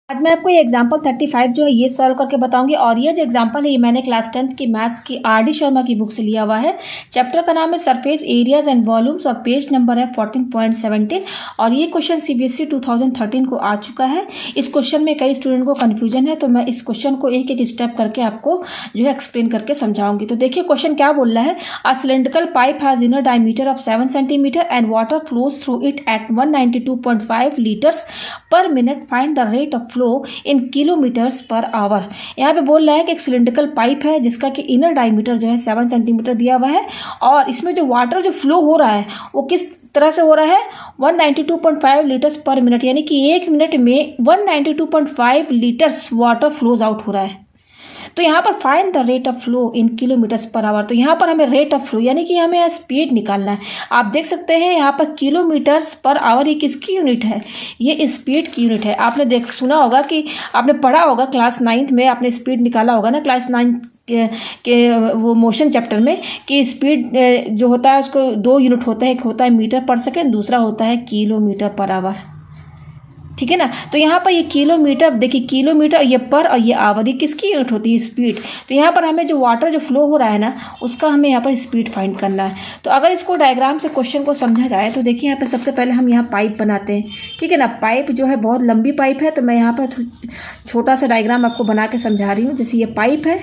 आज मैं आपको ये एग्जाम्पल 35 जो है ये सॉल्व करके बताऊंगी। और ये जो एग्जाम्पल है ये मैंने क्लास 10th की मैथ्स की आर डी शर्मा की बुक से लिया हुआ है। चैप्टर का नाम है सरफेस एरियाज एंड वॉल्यूम्स और पेज नंबर है 14.17। और ये क्वेश्चन सीबीएसई 2013 को आ चुका है। इस क्वेश्चन में कई स्टूडेंट को कन्फ्यूजन है, तो मैं इस क्वेश्चन को एक एक स्टेप करके आपको जो है एक्सप्लेन करके समझाऊंगी। तो देखिए क्वेश्चन क्या बोल रहा है। A cylindrical pipe has inner diameter of 7 centimetre and water flows through it at 192.5 litres पर minute. Find the rate of flow in kilometres per hour. यहाँ पे बोल रहा है कि एक सिलेंड्रिकल पाइप है जिसका कि इनर डायमीटर जो है 7 सेंटीमीटर दिया हुआ है और इसमें जो वाटर जो फ्लो हो रहा है वो किस तरह से हो रहा है 192.5 लीटर्स पर मिनट, यानी कि एक मिनट में 192.5 लीटर्स वाटर फ्लोज आउट हो रहा है। तो यहाँ पर find the rate of flow in kilometres per hour. तो यहाँ पर हमें रेट ऑफ फ्लो यानी कि हमें स्पीड निकालना है। आप देख सकते हैं यहाँ पर किलोमीटर्स पर आवर ये किसकी यूनिट है, ये स्पीड की यूनिट है। आपने सुना होगा कि आपने पढ़ा होगा क्लास 9th में, आपने स्पीड निकाला होगा ना क्लास 9 के वो मोशन चैप्टर में, कि स्पीड जो होता है उसको 2 यूनिट होता है, एक होता है मीटर पर सेकेंड, दूसरा होता है किलोमीटर पर आवर। ठीक है ना। तो यहाँ पर ये किलोमीटर, देखिए किलोमीटर, ये पर और ये आवर, ये किसकी यूनिट होती है, स्पीड। तो यहाँ पर हमें जो वाटर जो फ्लो हो रहा है ना उसका हमें यहाँ पर स्पीड फाइंड करना है। तो अगर इसको डायग्राम से क्वेश्चन को समझा जाए तो देखिए यहाँ पर सबसे पहले हम यहाँ पाइप बनाते हैं। ठीक है ना। पाइप जो है बहुत लंबी पाइप है, तो मैं यहाँ पर छोटा सा डायग्राम आपको बना के समझा रही हूँ। जैसे ये पाइप है,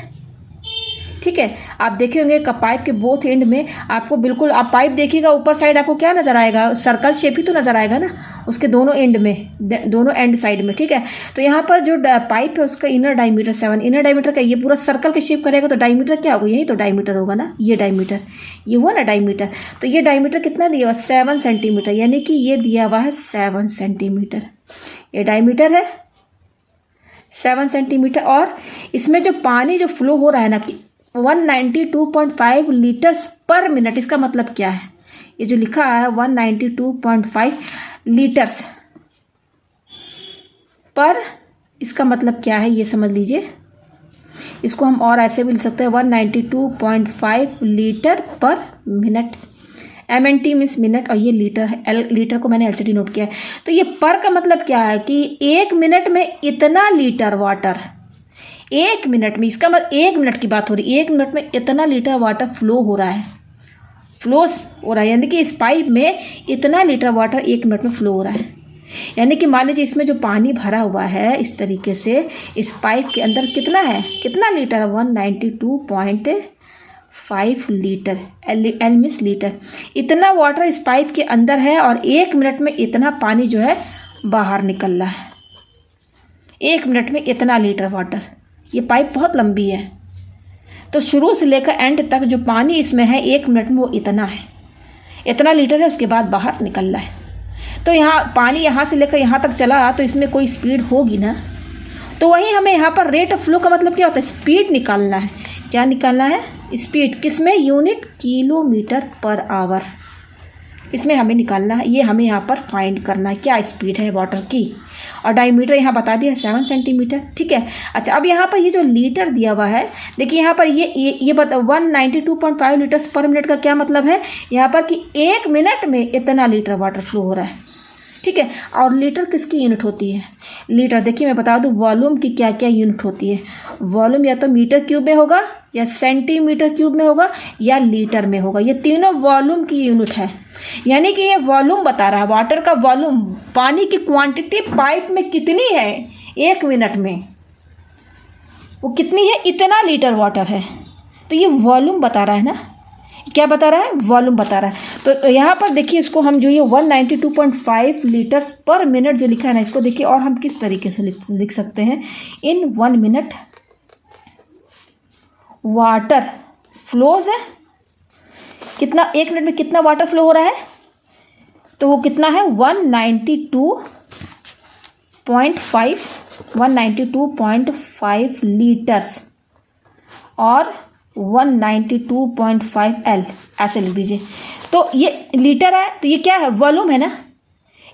ठीक है। आप देखे होंगे पाइप के बोथ एंड में आपको बिल्कुल, आप पाइप देखिएगा ऊपर साइड आपको क्या नजर आएगा, सर्कल शेप ही तो नजर आएगा ना उसके दोनों एंड में, दोनों एंड साइड में। ठीक है। तो यहाँ पर जो पाइप है उसका इनर डायमीटर 7, इनर डायमीटर का ये पूरा सर्कल के शेप करेगा तो डायमीटर क्या होगा, यही तो डायमीटर होगा ना, ये डायमीटर, ये हुआ ना डायमीटर। तो ये डायमीटर कितना दिया हुआ, 7 सेंटीमीटर, यानी कि ये दिया हुआ है 7 सेंटीमीटर। ये डायमीटर है 7 सेंटीमीटर। और इसमें जो पानी जो फ्लो हो रहा है ना कि 192.5 लीटर्स पर मिनट, इसका मतलब क्या है, ये जो लिखा है 192.5 लीटर्स पर, इसका मतलब क्या है ये समझ लीजिए। इसको हम और ऐसे भी लिख सकते हैं 192.5 लीटर पर मिनट। MNT मीन्स मिनट और ये लीटर है, लीटर को मैंने LCT नोट किया है। तो ये पर का मतलब क्या है कि एक मिनट में इतना लीटर वाटर, एक मिनट में, इसका मतलब 1 मिनट की बात हो रही है, 1 मिनट में इतना लीटर वाटर फ्लो हो रहा है, फ्लोस हो रहा है, यानी कि इस पाइप में इतना लीटर वाटर 1 मिनट में फ्लो हो रहा है। यानी कि मान लीजिए इसमें जो पानी भरा हुआ है इस तरीके से, इस पाइप के अंदर कितना है, कितना litre, 192.5 litre, L means litre, इतना वाटर इस पाइप के अंदर है और 1 मिनट में इतना पानी जो है बाहर निकल रहा है। 1 मिनट में इतना लीटर वाटर, ये पाइप बहुत लंबी है, तो शुरू से लेकर एंड तक जो पानी इसमें है 1 मिनट में वो इतना है, इतना लीटर है, उसके बाद बाहर निकल रहा है। तो यहाँ पानी यहाँ से लेकर यहाँ तक चला तो इसमें कोई स्पीड होगी ना। तो वही हमें यहाँ पर रेट ऑफ फ्लो का मतलब क्या होता है, स्पीड निकालना है। क्या निकालना है, स्पीड, किसमें, यूनिट किलोमीटर पर आवर, इसमें हमें निकालना है। ये हमें यहाँ पर फाइंड करना है क्या स्पीड है वाटर की। और डायमीटर यहाँ बता दिया 7 सेंटीमीटर। ठीक है। अच्छा, अब यहाँ पर ये जो लीटर दिया हुआ है, देखिए यहाँ पर ये बता 192.5 लीटर्स पर मिनट का क्या मतलब है यहाँ पर कि 1 मिनट में इतना लीटर वाटर फ्लो हो रहा है। ठीक है। और लीटर किसकी यूनिट होती है, लीटर, देखिए मैं बता दूं वॉल्यूम की क्या क्या यूनिट होती है। वॉल्यूम या तो मीटर क्यूब में होगा या सेंटीमीटर क्यूब में होगा या लीटर में होगा, ये तीनों वॉल्यूम की यूनिट है। यानी कि ये वॉल्यूम बता रहा है, वाटर का वॉल्यूम, पानी की क्वांटिटी पाइप में कितनी है 1 मिनट में, वो कितनी है, इतना लीटर वाटर है। तो ये वॉल्यूम बता रहा है ना, क्या बता रहा है, वॉल्यूम बता रहा है। तो यहाँ पर देखिए इसको हम जो ये 192.5 लीटर्स पर मिनट जो लिखा है ना, इसको देखिए और हम किस तरीके से लिख सकते हैं, इन 1 मिनट वाटर फ्लोज है, कितना 1 मिनट में कितना वाटर फ्लो हो रहा है, तो वो कितना है 192.5 लीटर्स और 192.5 L, ऐसे लिख दीजिए। तो ये लीटर है, तो ये क्या है, वॉल्यूम है ना,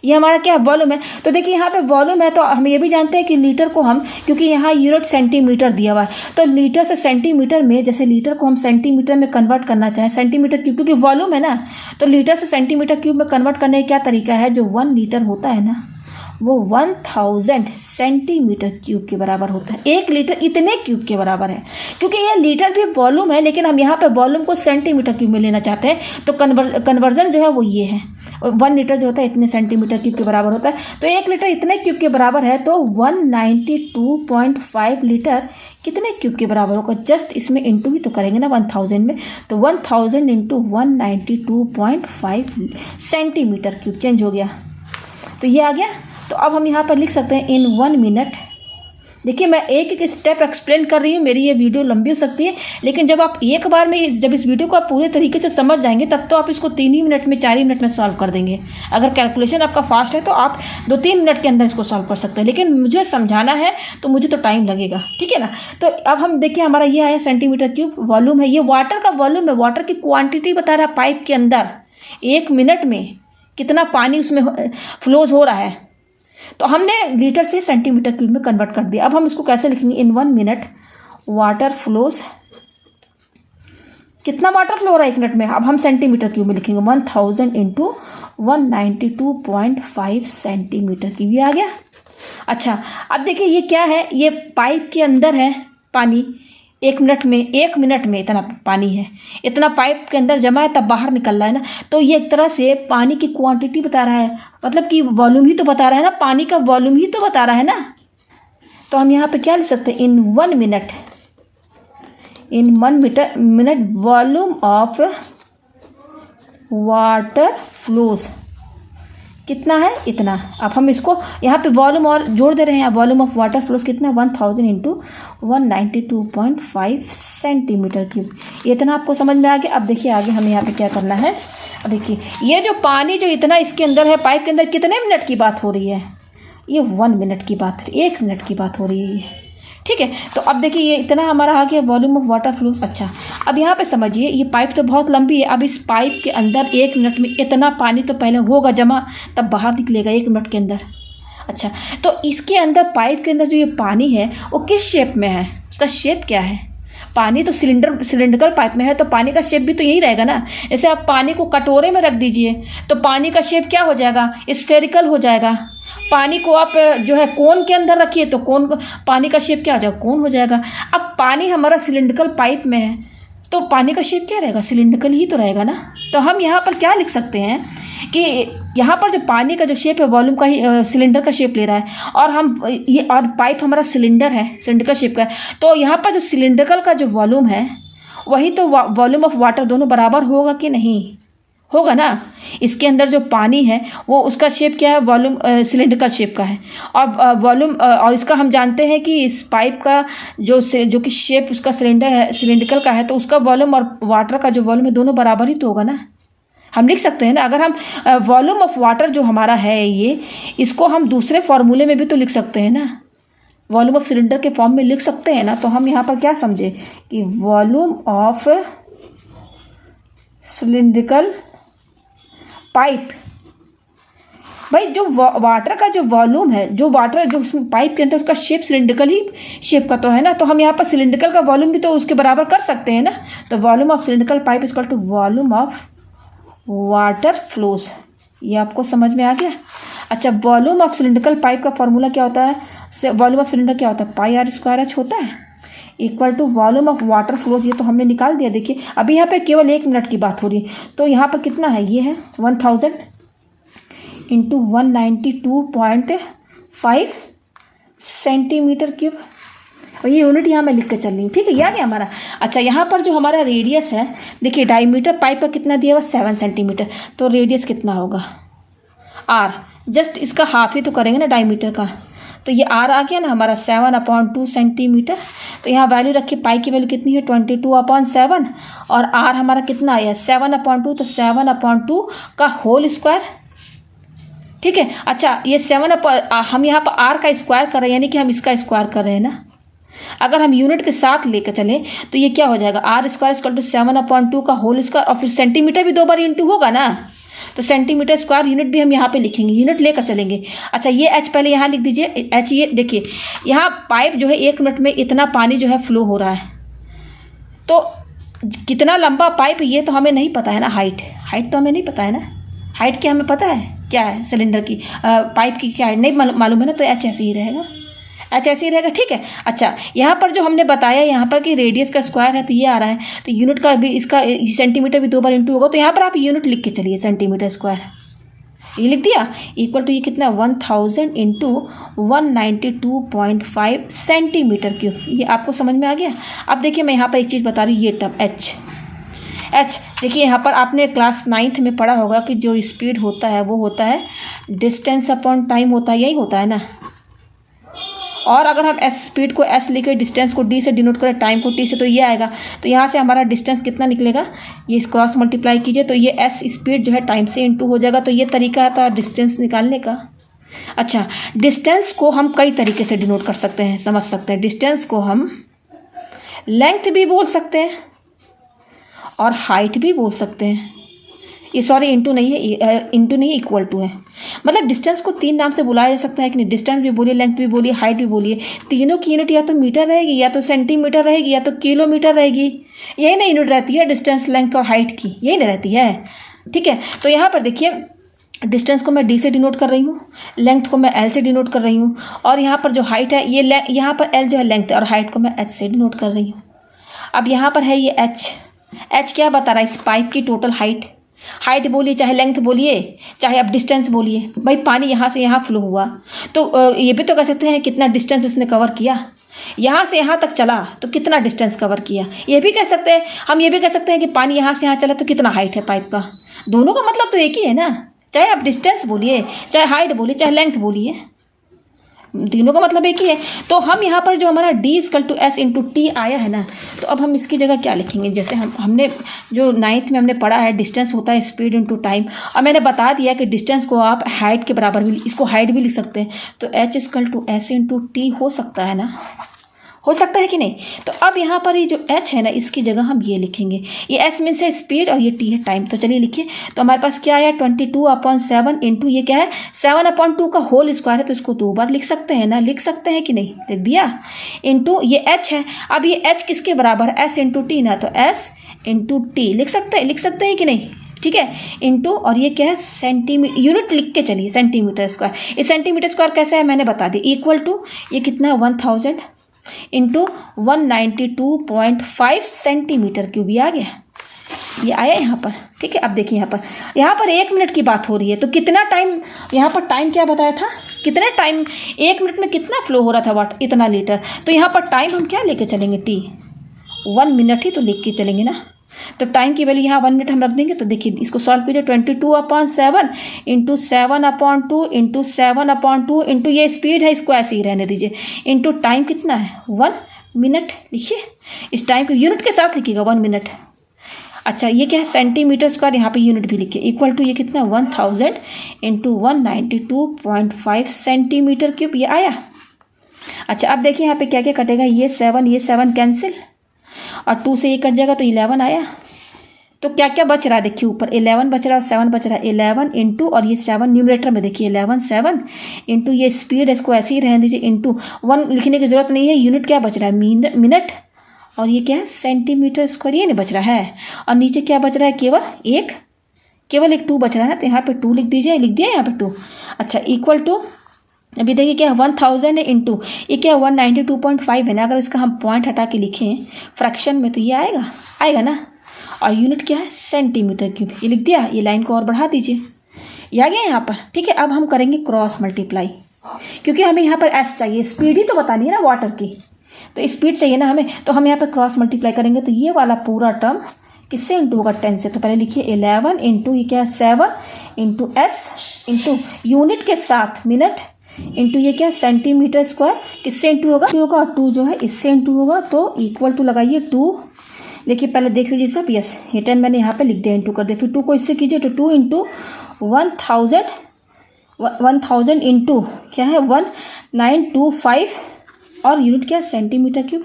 ये हमारा क्या वॉल्यूम है। तो देखिए यहाँ पे वॉल्यूम है तो हम ये भी जानते हैं कि लीटर को हम, क्योंकि यहाँ यूनिट सेंटीमीटर दिया हुआ है, तो लीटर से सेंटीमीटर में, जैसे लीटर को हम सेंटीमीटर में कन्वर्ट करना चाहें, सेंटीमीटर क्यूब, क्योंकि वॉल्यूम है ना, तो लीटर से सेंटीमीटर क्यूब में कन्वर्ट करने का क्या तरीका है, जो 1 लीटर होता है ना, वो 1000 सेंटीमीटर क्यूब के बराबर होता है। 1 लीटर इतने क्यूब के बराबर है। क्योंकि ये लीटर भी वॉल्यूम है, लेकिन हम यहाँ पे वॉल्यूम को सेंटीमीटर क्यूब में लेना चाहते हैं, तो कन्वर्जन जो है वो ये है। 1 लीटर जो होता है इतने सेंटीमीटर क्यूब के बराबर होता है। तो 1 लीटर इतने क्यूब के बराबर है, तो 192.5 लीटर कितने क्यूब के बराबर होगा? जस्ट इसमें इंटू ही तो करेंगे ना 1000 में, तो 1000 इंटू 192.5 सेंटीमीटर क्यूब चेंज हो गया, तो ये आ गया। तो अब हम यहाँ पर लिख सकते हैं इन 1 मिनट। देखिए मैं एक एक स्टेप एक्सप्लेन कर रही हूँ, मेरी ये वीडियो लंबी हो सकती है, लेकिन जब आप एक बार में जब इस वीडियो को आप पूरे तरीके से समझ जाएंगे तब तो आप इसको 3 ही मिनट में 4 ही मिनट में सॉल्व कर देंगे। अगर कैलकुलेशन आपका फास्ट है तो आप 2-3 मिनट के अंदर इसको सॉल्व कर सकते हैं, लेकिन मुझे समझाना है तो मुझे तो टाइम लगेगा, ठीक है ना। तो अब हम देखिए हमारा ये आया सेंटीमीटर क्यूब वॉल्यूम है, ये वाटर का वॉल्यूम है, वाटर की क्वान्टिटी बता रहा है पाइप के अंदर 1 मिनट में कितना पानी उसमें फ्लोज हो रहा है। तो हमने लीटर से सेंटीमीटर क्यूब में कन्वर्ट कर दिया। अब हम इसको कैसे लिखेंगे? इन 1 मिनट वाटर फ्लोज, कितना वाटर फ्लो हो रहा है 1 मिनट में? अब हम सेंटीमीटर क्यूब में लिखेंगे 1000 इंटू 192.5 सेंटीमीटर क्यूब, ये आ गया। अच्छा अब देखिए ये क्या है, ये पाइप के अंदर है पानी, 1 मिनट में इतना पानी है, इतना पाइप के अंदर जमा है, तब बाहर निकल रहा है ना। तो ये एक तरह से पानी की क्वांटिटी बता रहा है, मतलब कि वॉल्यूम ही तो बता रहा है ना, पानी का वॉल्यूम ही तो बता रहा है ना। तो हम यहाँ पे क्या लिख सकते हैं? इन 1 minute volume of water flows कितना है? इतना। अब हम इसको यहाँ पे वॉल्यूम और जोड़ दे रहे हैं। वॉल्यूम ऑफ वाटर फ्लोज कितना? 1000 इंटू 192.5 सेंटीमीटर क्यूब। ये इतना आपको समझ में आ गया। अब देखिए आगे हमें यहाँ पे क्या करना है। अब देखिए ये जो पानी जो इतना इसके अंदर है पाइप के अंदर, कितने मिनट की बात हो रही है? ये 1 मिनट की बात है, 1 मिनट की बात हो रही है ये, ठीक है। तो अब देखिए ये इतना हमारा आ गया वॉल्यूम ऑफ वाटर फ्लोज। अच्छा अब यहाँ पे समझिए ये पाइप तो बहुत लंबी है, अब इस पाइप के अंदर 1 मिनट में इतना पानी तो पहले होगा जमा, तब बाहर निकलेगा 1 मिनट के अंदर। अच्छा तो इसके अंदर पाइप के अंदर जो ये पानी है वो किस शेप में है? उसका शेप क्या है? पानी तो सिलिंड्रिकल पाइप में है, तो पानी का शेप भी तो यही रहेगा ना। जैसे आप पानी को कटोरे में रख दीजिए तो पानी का शेप क्या हो जाएगा? स्फेरिकल हो जाएगा। पानी को आप जो है कोन के अंदर रखिए तो कोन, पानी का शेप क्या हो जाएगा? कोन हो जाएगा। अब पानी हमारा सिलिंड्रिकल पाइप में है तो पानी का शेप क्या रहेगा? सिलिंड्रिकल ही तो रहेगा ना। तो हम यहाँ पर क्या लिख सकते हैं कि यहाँ पर जो पानी का जो शेप है वॉल्यूम का ही सिलेंडर का शेप ले रहा है, और हम ये और पाइप हमारा सिलेंडर है, सिलेंडर शेप का है, तो यहाँ पर जो सिलिंड्रिकल का जो वॉल्यूम है वही तो वॉल्यूम ऑफ वाटर दोनों बराबर होगा कि नहीं? होगा ना। इसके अंदर जो पानी है वो उसका शेप क्या है? वॉल्यूम सिलेंड्रिकल शेप का है, और वॉल्यूम और इसका हम जानते हैं कि इस पाइप का जो कि शेप उसका सिलेंडर है, सिलेंड्रिकल का है, तो उसका वॉल्यूम और वाटर का जो वॉल्यूम है दोनों बराबर ही तो होगा ना। हम लिख सकते हैं ना, अगर हम वॉल्यूम ऑफ वाटर जो हमारा है ये, इसको हम दूसरे फॉर्मूले में भी तो लिख सकते हैं ना, वॉल्यूम ऑफ सिलेंडर के फॉर्म में लिख सकते हैं ना। तो हम यहाँ पर क्या समझे कि वॉल्यूम ऑफ सिलिंड्रिकल पाइप, भाई जो वाटर का जो वॉल्यूम है, जो वाटर जो उसमें पाइप के अंदर उसका शेप सिलिंड्रिकल ही शेप का तो है ना, तो हम यहाँ पर सिलिंड्रिकल का वॉल्यूम भी तो उसके बराबर कर सकते हैं ना। तो volume of cylindrical pipe is equal to volume of water flows. ये आपको समझ में आ गया। अच्छा वॉल्यूम ऑफ सिलिंड्रिकल पाइप का फॉर्मूला क्या होता है? वॉल्यूम ऑफ सिलेंडर क्या होता है? पाई आर स्क्वायर एच होता है, equal to volume of water flows. ये तो हमने निकाल दिया। देखिए अभी यहाँ पे केवल 1 मिनट की बात हो रही है, तो यहाँ पर कितना है? ये है 1000 इंटू 192.5 सेंटीमीटर क्यूब, और ये यूनिट यहाँ मैं लिख कर चल रही हूँ, ठीक है। याद है हमारा। अच्छा यहाँ पर जो हमारा रेडियस है, देखिए डायमीटर पाइप का कितना दिया हुआ? 7 सेंटीमीटर। तो रेडियस कितना होगा? आर, जस्ट इसका हाफ ही तो करेंगे ना डायमीटर का, तो ये आर आ गया ना हमारा 7/2 सेंटीमीटर। तो यहाँ वैल्यू रखिए, पाई की वैल्यू कितनी है? 22/7, और आर हमारा कितना आया? 7/2, तो 7/2 का होल स्क्वायर, ठीक है। अच्छा ये 7 हम यहाँ पर आर का स्क्वायर कर रहे हैं, यानी कि हम इसका स्क्वायर कर रहे हैं ना। अगर हम यूनिट के साथ लेकर चलें तो ये क्या हो जाएगा? आर स्क्वायर इक्वल टू 7/2 का होल स्क्वायर, और फिर सेंटीमीटर भी 2 बार इंटू होगा ना, तो सेंटीमीटर स्क्वायर यूनिट भी हम यहाँ पे लिखेंगे, यूनिट लेकर चलेंगे। अच्छा ये एच पहले यहाँ लिख दीजिए। एच ये देखिए यहाँ पाइप जो है 1 मिनट में इतना पानी जो है फ्लो हो रहा है, तो कितना लंबा पाइप ये तो हमें नहीं पता है ना। हाइट तो हमें नहीं पता है ना। हाइट क्या हमें पता है? क्या है सिलेंडर की, पाइप की क्या है, नहीं मालूम है ना, तो एच ऐसे ही रहेगा, एच ऐसे ही रहेगा, ठीक है। अच्छा, यहाँ पर जो हमने बताया यहाँ पर कि रेडियस का स्क्वायर है तो ये आ रहा है, तो यूनिट का भी, इसका सेंटीमीटर भी 2 बार इंटू होगा, तो यहाँ पर आप यूनिट लिख के चलिए, सेंटीमीटर स्क्वायर ये लिख दिया, इक्वल टू ये कितना 1000 इंटू 192.5 सेंटीमीटर क्यूब। ये आपको समझ में आ गया। अब देखिए मैं यहाँ पर एक चीज़ बता रही हूँ, ये टर्म एच देखिए यहाँ पर आपने क्लास 9th में पढ़ा होगा कि जो स्पीड होता है वो होता है डिस्टेंस अपॉन टाइम होता है, यही होता है ना। और अगर हम एस स्पीड को एस लिखे, डिस्टेंस को डी से डिनोट करें, टाइम को टी से, तो ये आएगा। तो यहाँ से हमारा डिस्टेंस कितना निकलेगा, ये क्रॉस मल्टीप्लाई कीजिए तो ये एस स्पीड जो है टाइम से इनटू हो जाएगा। तो ये तरीका था डिस्टेंस निकालने का। अच्छा, डिस्टेंस को हम कई तरीके से डिनोट कर सकते हैं, समझ सकते हैं। डिस्टेंस को हम लेंथ भी बोल सकते हैं और हाइट भी बोल सकते हैं। ये सॉरी इंटू नहीं है, इंटू नहीं है, इक्वल टू है। मतलब डिस्टेंस को 3 नाम से बुलाया जा सकता है कि नहीं, डिस्टेंस भी बोलिए, लेंथ भी बोलिए, हाइट भी बोलिए। तीनों की यूनिट या तो मीटर रहेगी, या तो सेंटीमीटर रहेगी, या तो किलोमीटर रहेगी। यही ना यूनिट रहती है डिस्टेंस, लेंथ और हाइट की, यही ना रहती है, ठीक है। तो यहाँ पर देखिए डिस्टेंस को मैं डी से डिनोट कर रही हूँ, लेंथ को मैं एल से डिनोट कर रही हूँ, और यहाँ पर जो हाइट है ये यहाँ पर एल जो है लेंथ है, और हाइट को मैं एच से डिनोट कर रही हूँ। अब यहाँ पर है ये एच क्या बता रहा है, इस पाइप की टोटल हाइट बोलिए, चाहे लेंथ बोलिए, चाहे आप डिस्टेंस बोलिए। भाई पानी यहाँ से यहाँ फ्लो हुआ, तो ये भी तो कह सकते हैं कितना डिस्टेंस उसने कवर किया, यहाँ से यहाँ तक चला तो कितना डिस्टेंस कवर किया। ये भी कह सकते हैं, हम ये भी कह सकते हैं कि पानी यहाँ से यहाँ चला तो कितना हाइट है पाइप का। दोनों का मतलब तो एक ही है ना, चाहे आप डिस्टेंस बोलिए, चाहे हाइट बोलिए, चाहे लेंथ बोलिए, तीनों का मतलब एक ही है। तो हम यहाँ पर जो हमारा d equal to s into t आया है ना, तो अब हम इसकी जगह क्या लिखेंगे। जैसे हमने जो 9th में हमने पढ़ा है, डिस्टेंस होता है स्पीड इंटू टाइम, और मैंने बता दिया कि डिस्टेंस को आप हाइट के बराबर भी, इसको हाइट भी लिख सकते हैं। तो h equal to s into t हो सकता है ना, हो सकता है कि नहीं। तो अब यहाँ पर ये जो h है ना, इसकी जगह हम ये लिखेंगे, ये s मीन्स है स्पीड और ये t है टाइम। तो चलिए लिखिए, तो हमारे पास क्या आया 22/7 इंटू ये क्या है 7/2 का होल स्क्वायर है, तो इसको 2 बार लिख सकते हैं ना, लिख सकते हैं कि नहीं, लिख दिया। इंटू ये h है, अब ये h किसके बराबर है, s इंटू टी ना, तो s इंटू टी लिख सकते हैं कि नहीं, ठीक है। इंटू और ये क्या है सेंटीमीटर, यूनिट लिख के चलिए, सेंटीमीटर स्क्वायर। इस सेंटीमीटर स्क्वायर कैसे है मैंने बता दी, इक्वल टू ये कितना 1000 इंटू 192.5 सेंटीमीटर क्यूब, ये आ गया, ये आया यहाँ पर, ठीक है। अब देखिए यहाँ पर 1 मिनट की बात हो रही है, तो कितना टाइम, यहाँ पर टाइम क्या बताया था, कितने टाइम 1 मिनट में कितना फ्लो हो रहा था वाटर, इतना लीटर। तो यहाँ पर टाइम हम क्या लेके चलेंगे, टी 1 मिनट ही तो लेके के चलेंगे ना। तो टाइम की वैल्यू यहाँ 1 मिनट हम रख देंगे। तो देखिए इसको सॉल्व कीजिए, 22/7 इंटू 7/2 इंटू 7/2 इंटू ये स्पीड है, इसको ऐसे ही रहने दीजिए, इंटू टाइम कितना है 1 मिनट। लिखिए इस टाइम को यूनिट के साथ लिखिएगा 1 मिनट। अच्छा ये क्या है सेंटीमीटर स्क्वायर, यहाँ पे यूनिट भी लिखिए, इक्वल टू ये कितना 1000 इंटू 192.5 सेंटीमीटर क्यूब, ये आया। अच्छा अब देखिए यहाँ पे क्या क्या कटेगा, ये 7 कैंसिल, और 2 से ये कट जाएगा तो 11 आया। तो क्या क्या बच रहा है देखिए, ऊपर 11 बच रहा है और 7 बच रहा है। 11 इंटू और ये 7 न्यूमरेटर में देखिए 11 7 इंटू ये स्पीड, इसको ऐसे ही रहने दीजिए, इंटू 1 लिखने की जरूरत नहीं है। यूनिट क्या बच रहा है मिनट, और ये क्या है सेंटीमीटर स्क्वायर, ये नहीं बच रहा है। और नीचे क्या बच रहा है, केवल एक 2 बच रहा है ना, तो यहाँ पे 2 लिख दीजिए, लिख दिया यहाँ पे 2। अच्छा इक्वल टू, अभी देखिए क्या 1000 है इंटू ये क्या 192.5 है ना, अगर इसका हम पॉइंट हटा के लिखें फ्रैक्शन में तो ये आएगा ना। और यूनिट क्या है सेंटीमीटर क्यूब, ये लिख दिया। ये लाइन को और बढ़ा दीजिए, ये आ गया यहाँ पर, ठीक है। अब हम करेंगे क्रॉस मल्टीप्लाई, क्योंकि हमें यहाँ पर एस चाहिए, स्पीड ही तो बतानी है ना वाटर की, तो स्पीड चाहिए ना हमें। तो हम यहाँ पर क्रॉस मल्टीप्लाई करेंगे, तो ये वाला पूरा टर्म किससे इंटू होगा 10 से। तो पहले लिखिए 11 इंटू ये क्या 7 इंटू एस इंटू यूनिट के साथ मिनट इंटू ये क्या सेंटीमीटर स्क्वायर, किससे इंटू होगा 2 जो है इससे इंटू होगा। तो इक्वल टू लगाइए 2, देखिए पहले देख लीजिए सब, यस ये 10 मैंने यहाँ पे लिख दिया, इंटू कर दिया। फिर 2 को इससे कीजिए, तो 2 इंटू 1000 इंटू क्या है 1925 और यूनिट क्या सेंटीमीटर क्यूब,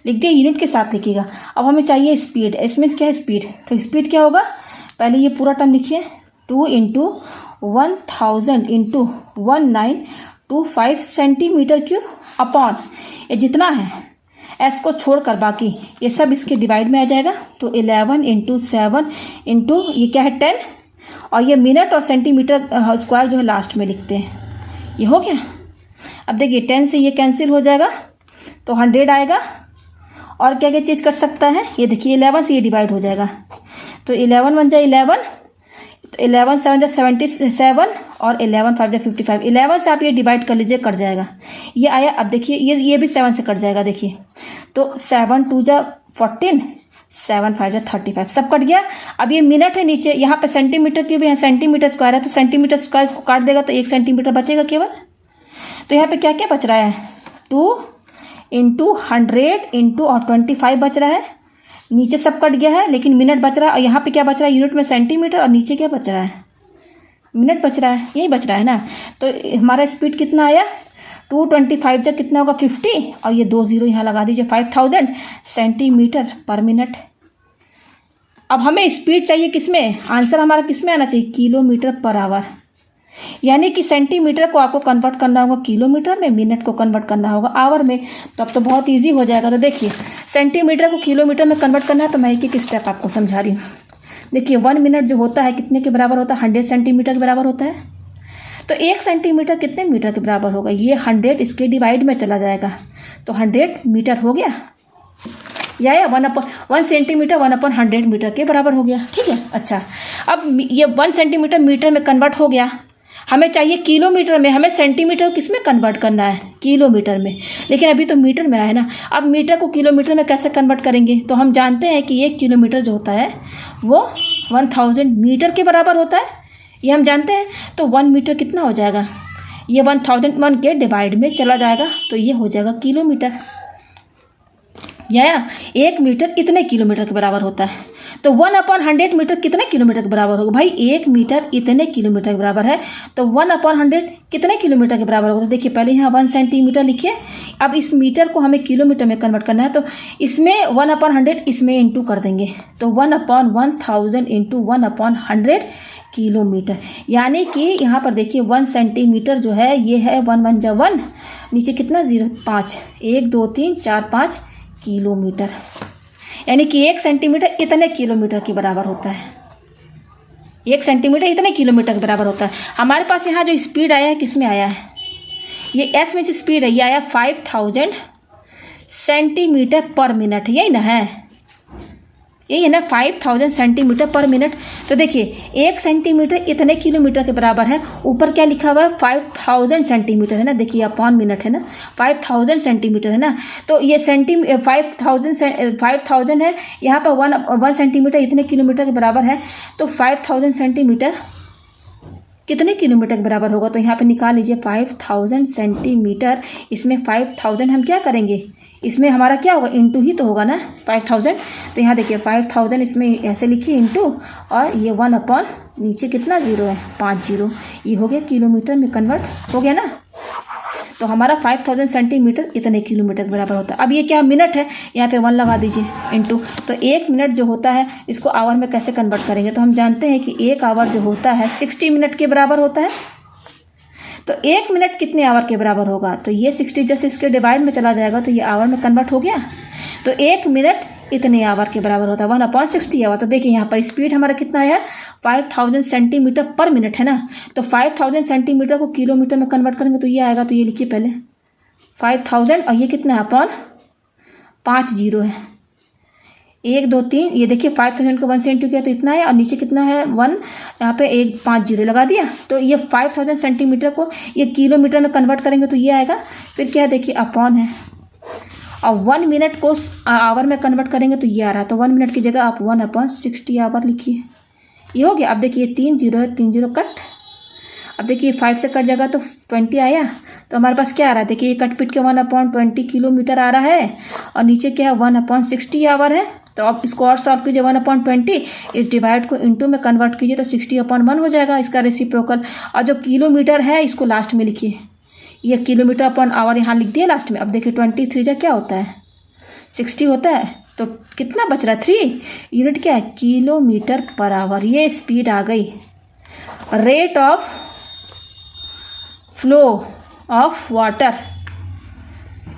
लिख दिया। यूनिट के साथ लिखिएगा। अब हमें चाहिए स्पीड, इसमें क्या है स्पीड, तो स्पीड क्या होगा, पहले ये पूरा टर्म लिखिए 2 into 1000 into 1925 centimetre cube upon ये जितना है एस को छोड़कर बाकी ये सब इसके डिवाइड में आ जाएगा। तो 11 इंटू 7 इंटू ये क्या है 10, और ये मिनट और सेंटीमीटर स्क्वायर जो है लास्ट में लिखते हैं। ये हो गया। अब देखिए 10 से ये कैंसिल हो जाएगा तो 100 आएगा। और क्या क्या चीज़ कर सकता है, ये देखिए 11 से ये डिवाइड हो जाएगा तो 11 बन जाए 11, तो 11 7 जा 77 और 11 5 जा 55। 11 से आप ये डिवाइड कर लीजिए, कट जाएगा। ये आया। अब देखिए ये भी 7 से कट जाएगा। देखिए तो 7 2 जा 14, 7 5 जा 35, सब कट गया। अब ये मिनट है नीचे, यहाँ पे सेंटीमीटर क्यूब है, सेंटीमीटर स्क्वायर है, तो सेंटीमीटर स्क्वायर इसको काट देगा तो 1 सेंटीमीटर बचेगा केवल। तो यहाँ पे क्या क्या बच रहा है, 2 इंटू 100 इंटू और 25 बच रहा है। नीचे सब कट गया है लेकिन मिनट बच रहा है। और यहाँ पे क्या बच रहा है, यूनिट में सेंटीमीटर, और नीचे क्या बच रहा है, मिनट बच रहा है। यही बच रहा है ना। तो हमारा स्पीड कितना आया, 225 जब कितना होगा 50, और ये 2 0 यहाँ लगा दीजिए, 5000 सेंटीमीटर पर मिनट। अब हमें स्पीड चाहिए किसमें, आंसर हमारा किसमें आना चाहिए, किलोमीटर पर आवर। यानी कि सेंटीमीटर को आपको कन्वर्ट करना होगा किलोमीटर में, मिनट को कन्वर्ट करना होगा आवर में। तो अब तो बहुत इजी हो जाएगा। तो देखिए सेंटीमीटर को किलोमीटर में कन्वर्ट करना है तो मैं एक स्टेप आपको समझा रही हूँ। देखिए 1 मिनट जो होता है कितने के बराबर होता है, 100 सेंटीमीटर के बराबर होता है। तो 1 सेंटीमीटर कितने मीटर के बराबर होगा, ये 100 इसके डिवाइड में चला जाएगा तो 100 मीटर हो गया, या 1 सेंटीमीटर 1/100 मीटर के बराबर हो गया। ठीक है। अच्छा, अब ये 1 सेंटीमीटर मीटर में कन्वर्ट हो गया। हमें चाहिए किलोमीटर में, हमें सेंटीमीटर को किस में कन्वर्ट करना है, किलोमीटर में। लेकिन अभी तो मीटर में है ना। अब मीटर को किलोमीटर में कैसे कन्वर्ट करेंगे, तो हम जानते हैं कि 1 किलोमीटर जो होता है वो 1000 मीटर के बराबर होता है, ये हम जानते हैं। तो 1 मीटर कितना हो जाएगा, ये 1001 के डिवाइड में चला जाएगा तो ये हो जाएगा किलोमीटर, या 1 मीटर इतने किलोमीटर के बराबर होता है। तो 1/100 मीटर कितने किलोमीटर के बराबर होगा, भाई 1 मीटर इतने किलोमीटर के बराबर है। तो 1/100 कितने किलोमीटर के बराबर होगा, तो देखिए पहले यहाँ 1 सेंटीमीटर लिखिए। अब इस मीटर को हमें किलोमीटर में कन्वर्ट करना है तो इसमें 1/100 इसमें इंटू कर देंगे तो 1/1000 इंटू 1/100 किलोमीटर। यानी कि यहाँ पर देखिए 1 सेंटीमीटर जो है ये है 1 1 जा 1, नीचे कितना 0 5, 1 2 3 4 5 किलोमीटर। यानी कि 1 सेंटीमीटर इतने किलोमीटर के बराबर होता है, 1 सेंटीमीटर इतने किलोमीटर के बराबर होता है। हमारे पास यहाँ जो स्पीड आया है किस में आया है, ये एस में से स्पीड है, ये आया 5000 सेंटीमीटर पर मिनट, यही ना है, यही है ना 5000 सेंटीमीटर पर मिनट। तो देखिए 1 सेंटीमीटर इतने किलोमीटर के बराबर है, ऊपर क्या लिखा हुआ है 5000 सेंटीमीटर है ना, देखिए अपॉन मिनट है ना, 5000 सेंटीमीटर है ना। तो ये 5000 है, यहाँ पर 1 सेंटीमीटर इतने किलोमीटर के बराबर है। तो 5000 सेंटीमीटर कितने किलोमीटर के बराबर होगा, तो यहाँ पे निकाल लीजिए 5000 सेंटीमीटर। इसमें 5000 हम क्या करेंगे, इसमें हमारा क्या होगा, इंटू ही तो होगा ना 5000। तो यहाँ देखिए 5000 इसमें ऐसे लिखिए इंटू, और ये 1 अपॉन नीचे कितना 0 है 50, ये हो गया किलोमीटर में कन्वर्ट हो गया ना। तो हमारा 5000 सेंटीमीटर इतने किलोमीटर के बराबर होता है। अब ये क्या मिनट है, यहाँ पे 1 लगा दीजिए इंटू। तो 1 मिनट जो होता है इसको आवर में कैसे कन्वर्ट करेंगे, तो हम जानते हैं कि 1 आवर जो होता है 60 मिनट के बराबर होता है। तो 1 मिनट कितने आवर के बराबर होगा, तो ये 60 जैसे इसके डिवाइड में चला जाएगा तो ये आवर में कन्वर्ट हो गया। तो 1 मिनट इतने आवर के बराबर होता है 1/60 आवर। तो देखिए यहाँ पर स्पीड हमारा कितना है 5000 सेंटीमीटर पर मिनट है ना। तो 5000 सेंटीमीटर को किलोमीटर में कन्वर्ट करेंगे तो ये आएगा, तो ये लिखिए पहले 5000 और ये कितना है अपॉन 5 0 है, 1 2 3, ये देखिए 5000 को 1 से इंटू किया तो इतना है, और नीचे कितना है 1, यहाँ पे 1 5 0 लगा दिया। तो ये 5000 सेंटीमीटर को ये किलोमीटर में कन्वर्ट करेंगे तो ये आएगा। फिर क्या देखिए अपॉन है, और 1 मिनट को आवर में कन्वर्ट करेंगे तो ये आ रहा है। तो 1 मिनट की जगह आप 1/60 आवर लिखिए, ये हो गया। अब देखिए 3 0 है, 3 0 कट। अब देखिए 5 से कट जाएगा तो 20 आया। तो हमारे पास क्या आ रहा है, देखिए ये कट पिट के 1/20 किलोमीटर आ रहा है, और नीचे क्या है 1/60 आवर है। तो आप इसको और सॉल्व कीजिए, 1/20 इस डिवाइड को इंटू में कन्वर्ट कीजिए तो 60/1 हो जाएगा इसका रेसिप्रोकल। और जो किलोमीटर है इसको लास्ट में लिखिए, ये किलोमीटर अपॉन आवर यहाँ लिख दिया लास्ट में। अब देखिए 23 जा क्या होता है 60 होता है, तो कितना बच रहा है 3, यूनिट क्या है किलोमीटर पर आवर। ये स्पीड आ गई। Rate of flow of water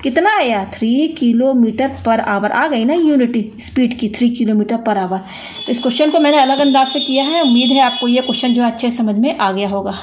कितना आया 3 किलोमीटर पर आवर आ गई ना यूनिट स्पीड की 3 किलोमीटर पर आवर। तो इस क्वेश्चन को मैंने अलग अंदाज से किया है। उम्मीद है आपको ये क्वेश्चन जो है अच्छे समझ में आ गया होगा।